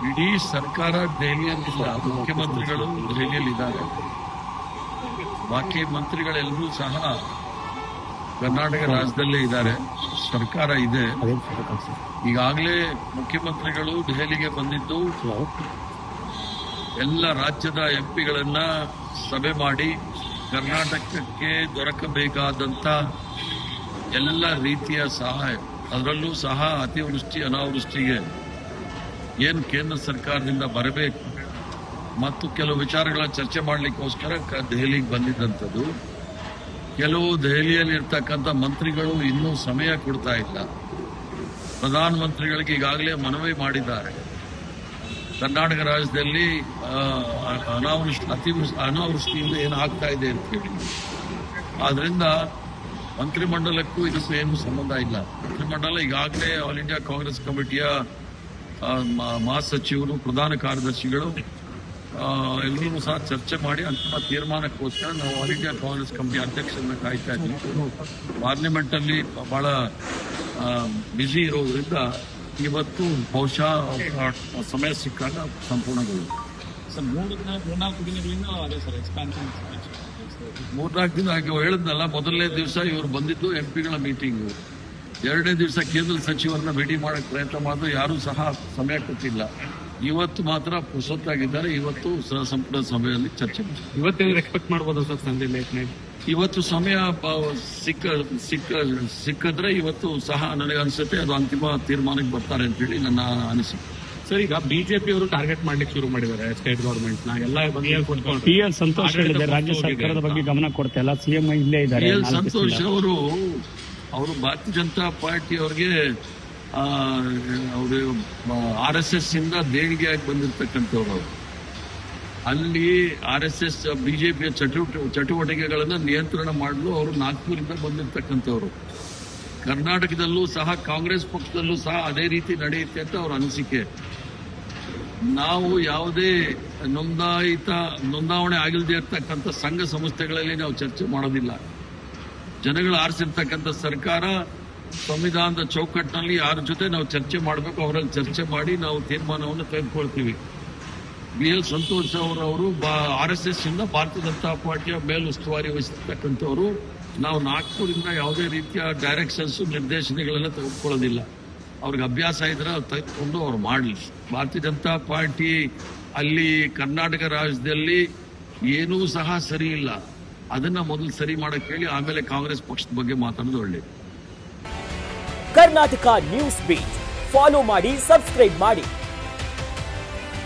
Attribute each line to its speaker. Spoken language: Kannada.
Speaker 1: ಇಡೀ ಸರ್ಕಾರ ದೆಹಲಿಯಲ್ಲಿಲ್ಲ, ಮುಖ್ಯಮಂತ್ರಿಗಳು ದೆಹಲಿಯಲ್ಲಿದ್ದಾರೆ. ಬಾಕಿ ಮಂತ್ರಿಗಳೆಲ್ಲರೂ ಸಹ ಕರ್ನಾಟಕ ರಾಜ್ಯದಲ್ಲೇ ಇದ್ದಾರೆ. ಸರ್ಕಾರ ಇದೆ. ಈಗಾಗಲೇ ಮುಖ್ಯಮಂತ್ರಿಗಳು ದೆಹಲಿಗೆ ಬಂದಿದ್ದು ಎಲ್ಲ ರಾಜ್ಯದ ಎಂಪಿಗಳನ್ನ ಸಭೆ ಮಾಡಿ ಕರ್ನಾಟಕಕ್ಕೆ ದೊರಕಬೇಕಾದಂತ ಎಲ್ಲ ರೀತಿಯ ಸಹಾಯ, ಅದರಲ್ಲೂ ಸಹ ಅತಿವೃಷ್ಟಿ ಅನಾವೃಷ್ಟಿಗೆ ಏನು ಕೇಂದ್ರ ಸರ್ಕಾರದಿಂದ ಬರಬೇಕು ಮತ್ತು ಕೆಲವು ವಿಚಾರಗಳ ಚರ್ಚೆ ಮಾಡಲಿಕ್ಕೋಸ್ಕರ ದೆಹಲಿಗೆ ಬಂದಿದ್ದಂಥದ್ದು. ಕೆಲವು ದೆಹಲಿಯಲ್ಲಿ ಇರ್ತಕ್ಕಂಥ ಮಂತ್ರಿಗಳು ಇನ್ನೂ ಸಮಯ ಕೊಡ್ತಾ ಇಲ್ಲ. ಪ್ರಧಾನಮಂತ್ರಿಗಳಿಗೆ ಈಗಾಗಲೇ ಮನವಿ ಮಾಡಿದ್ದಾರೆ. ಕರ್ನಾಟಕ ರಾಜ್ಯದಲ್ಲಿ ಅನಾವೃಷ್ಟಿಯಿಂದ ಏನಾಗ್ತಾ ಇದೆ ಅಂತ ಹೇಳಿ. ಆದ್ರಿಂದ ಮಂತ್ರಿಮಂಡಲಕ್ಕೂ ಇದಕ್ಕೂ ಏನು ಸಂಬಂಧ ಇಲ್ಲ. ಮಂತ್ರಿಮಂಡಲ ಈಗಾಗಲೇ ಆಲ್ ಇಂಡಿಯಾ ಕಾಂಗ್ರೆಸ್ ಕಮಿಟಿಯ ಮಹಾಸಚಿವರು, ಪ್ರಧಾನ ಕಾರ್ಯದರ್ಶಿಗಳು ಎಲ್ಲರೂ ಸಹ ಚರ್ಚೆ ಮಾಡಿ ಅಂತಿಮ ತೀರ್ಮಾನಕ್ಕೋಸ್ಕರ ನಾವು ಆಲ್ ಇಂಡಿಯಾ ಕಾಂಗ್ರೆಸ್ ಕಮಿಟಿ ಅಧ್ಯಕ್ಷರನ್ನ ಕಾಯ್ತಾ ಇದ್ದೀವಿ. ಪಾರ್ಲಿಮೆಂಟ್ ಅಲ್ಲಿ ಬಹಳ ಬ್ಯುಸಿ ಇರೋದ್ರಿಂದ ಇವತ್ತು ಬಹುಶಃ ಸಮಯ ಸಿಕ್ಕಾಗ ಸಂಪೂರ್ಣಗೊಳ್ಳುತ್ತೆ.
Speaker 2: ಸರ್, 3-4 ದಿನಗಳಿಂದ ಅದೇ ಸರ್ ಎಕ್ಸ್ಪಾನ್ಷನ್
Speaker 1: 3-4 ದಿನ ಆಗಿ ಹೇಳಿದ್ನಲ್ಲ. ಮೊದಲನೇ ದಿವಸ ಇವರು ಬಂದಿದ್ದು ಎಂಪಿಗಳ ಮೀಟಿಂಗು. 2ನೇ ದಿವಸ ಕೇಂದ್ರ ಸಚಿವರನ್ನ ಭೇಟಿ ಮಾಡಕ್ಕೆ ಪ್ರಯತ್ನ ಮಾಡಿದ್ರು, ಯಾರೂ ಸಹ ಸಮಯ ಕೊಟ್ಟಿಲ್ಲ. ಇವತ್ತು ಮಾತ್ರ ಪುಸ್ತಕಾಗಿದ್ದಾರೆ. ಇವತ್ತು ಸಂಪುಟ ಸಭೆಯಲ್ಲಿ ಚರ್ಚೆ
Speaker 2: ಇವತ್ತೇನಾದ್ರು ಎಕ್ಸ್ಪೆಕ್ಟ್ ಮಾಡ್ಬೋದು ಸರ್ ಸಂಜೆ ಲೇಟ್ ನೈಟ್?
Speaker 1: ಇವತ್ತು ಸಮಯ ಸಿಕ್ಕಿದ್ರೆ ಇವತ್ತು ಸಹ ನನಗೆ ಅನಿಸುತ್ತೆ ಅದು ಅಂತಿಮ ತೀರ್ಮಾನಕ್ಕೆ ಬರ್ತಾರೆ ಅಂತ ಹೇಳಿ ನನ್ನ ಅನಿಸಿಕೆ.
Speaker 2: ಸರ್, ಈಗ ಬಿಜೆಪಿ ಅವರು ಟಾರ್ಗೆಟ್ ಮಾಡ್ಲಿಕ್ಕೆ ಶುರು ಮಾಡಿದ್ದಾರೆ ಸ್ಟೇಟ್ ಗವರ್ಮೆಂಟ್ ನ. ಎಲ್ಲ
Speaker 3: PL ಸಂತೋಷ್ ಹೇಳಿದ್ದಾರೆ, ರಾಜ್ಯ ಸರ್ಕಾರದ ಬಗ್ಗೆ ಗಮನ ಕೊಡ್ತಾ ಇಲ್ಲ, ಸಿಎಂ ಇಲ್ಲೇ ಇದ್ದಾರೆ.
Speaker 1: PL ಸಂತೋಷ್ ಅವರು ಭಾರತೀಯ ಜನತಾ ಪಾರ್ಟಿ ಅವ್ರಿಗೆ ಅವರು RSS ಇಂದ ದೇಣಿಗೆಯಾಗಿ ಬಂದಿರತಕ್ಕಂಥವ್ರು. ಅಲ್ಲಿ RSS ಬಿಜೆಪಿಯ ಚಟುವಟಿಕೆಗಳನ್ನ ನಿಯಂತ್ರಣ ಮಾಡಲು ಅವರು ನಾಗ್ಪುರಿಂದ ಬಂದಿರತಕ್ಕಂಥವ್ರು. ಕರ್ನಾಟಕದಲ್ಲೂ ಸಹ ಕಾಂಗ್ರೆಸ್ ಪಕ್ಷದಲ್ಲೂ ಸಹ ಅದೇ ರೀತಿ ನಡೆಯುತ್ತೆ ಅಂತ ಅವ್ರ ಅನಿಸಿಕೆ. ನಾವು ಯಾವುದೇ ನೋಂದಾವಣೆ ಆಗಿಲ್ಲದೆ ಇರ್ತಕ್ಕಂಥ ಸಂಘ ಸಂಸ್ಥೆಗಳಲ್ಲಿ ನಾವು ಚರ್ಚೆ ಮಾಡೋದಿಲ್ಲ. ಜನಗಳು ಆರಿಸಿರ್ತಕ್ಕಂಥ ಸರ್ಕಾರ ಸಂವಿಧಾನದ ಚೌಕಟ್ಟಿನಲ್ಲಿ ಯಾರ ಜೊತೆ ನಾವು ಚರ್ಚೆ ಮಾಡಬೇಕು ಅವರಲ್ಲಿ ಚರ್ಚೆ ಮಾಡಿ ನಾವು ತೀರ್ಮಾನವನ್ನು ತೆಗೆದುಕೊಳ್ತೀವಿ. BL ಸಂತೋಷ್ ಅವರು RSS ಇಂದ ಭಾರತೀಯ ಜನತಾ ಪಾರ್ಟಿಯ ಮೇಲುಸ್ತುವಾರಿ ವಹಿಸಿರ್ತಕ್ಕಂಥವ್ರು. ನಾವು ನಾಗ್ಪುರಿಂದ ಯಾವುದೇ ರೀತಿಯ ಡೈರೆಕ್ಷನ್ಸ್ ನಿರ್ದೇಶನಗಳೆಲ್ಲ ತೆಗೆದುಕೊಳ್ಳೋದಿಲ್ಲ. ಅವ್ರಿಗೆ ಅಭ್ಯಾಸ ಇದ್ರೆ ತೆಗೆದುಕೊಂಡು ಅವ್ರು ಮಾಡಲಿ. ಭಾರತೀಯ ಜನತಾ ಪಾರ್ಟಿ ಅಲ್ಲಿ ಕರ್ನಾಟಕ ರಾಜ್ಯದಲ್ಲಿ ಏನೂ ಸಹ ಸರಿ ಇಲ್ಲ. ಅದನ್ನ ಮೊದಲು ಸರಿ ಮಾಡಕ್ಕೆ ಹೇಳಿ ಆಮೇಲೆ ಕಾಂಗ್ರೆಸ್ ಪಕ್ಷದ ಬಗ್ಗೆ ಮಾತಾಡೋದು ಒಳ್ಳೆಯದು.
Speaker 4: ಕರ್ನಾಟಕ ನ್ಯೂಸ್ ಬೀಟ್ ಫಾಲೋ ಮಾಡಿ, ಸಬ್ಸ್ಕ್ರೈಬ್ ಮಾಡಿ.